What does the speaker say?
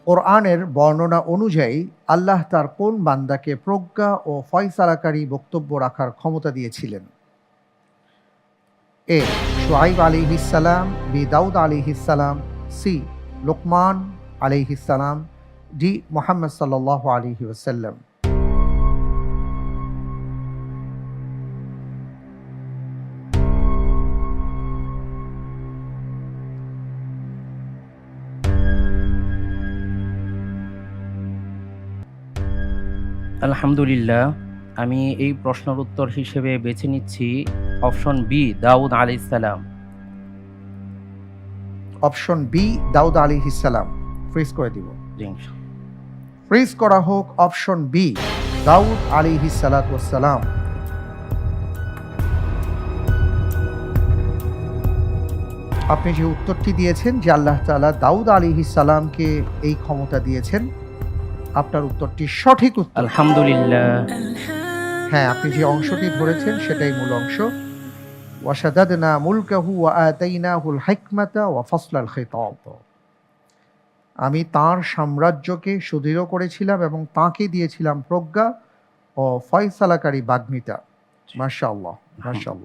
কোরআনের বর্ণনা অনুযায়ী আল্লাহ তার কোন বান্দাকে প্রজ্ঞা ও ফয়সালাকারী বক্তব্য রাখার ক্ষমতা দিয়েছিলেন? এ শুআইব আলাইহিসসালাম, বি দাউদ আলাইহিসসালাম, সি লোকমান আলাইহিসসালাম, ডি মুহাম্মদ সাল্লাল্লাহু আলাইহি ওয়াসাল্লাম। আলহামদুলিল্লাহ, আমি এই প্রশ্নের উত্তর হিসেবে বেছে নিচ্ছি অপশন বি, দাউদ আলাইহিসসালাম। অপশন বি দাউদ আলাইহিসসালাম ফ্রিজ করে দিব। জি, ইনশাআল্লাহ। ফ্রিজ করা হোক অপশন বি দাউদ আলাইহিসসালাম। আপনি যে উত্তরটি দিয়েছেন যে আল্লাহ তাআলা দাউদ আলাইহিসসালামকে এই ক্ষমতা দিয়েছেন, আপনার উত্তরটি সঠিক উত্তর। আলহামদুলিল্লাহ। হ্যাঁ, আপনি যে অংশটি ধরেছেন সেটাই মূল অংশ। ওয়াশাদাদনা মুলকাহু ওয়া আতাইনাহুল হিকমাতা ওয়া ফাসলাল খিতাব। আমি তাঁর সাম্রাজ্যকে সুদৃঢ় করেছিলাম এবং তাঁকে দিয়েছিলাম প্রজ্ঞা ও ফয়সালাকারী বাগ্মিতা। মাশাআল্লাহ, মাশাআল্লাহ।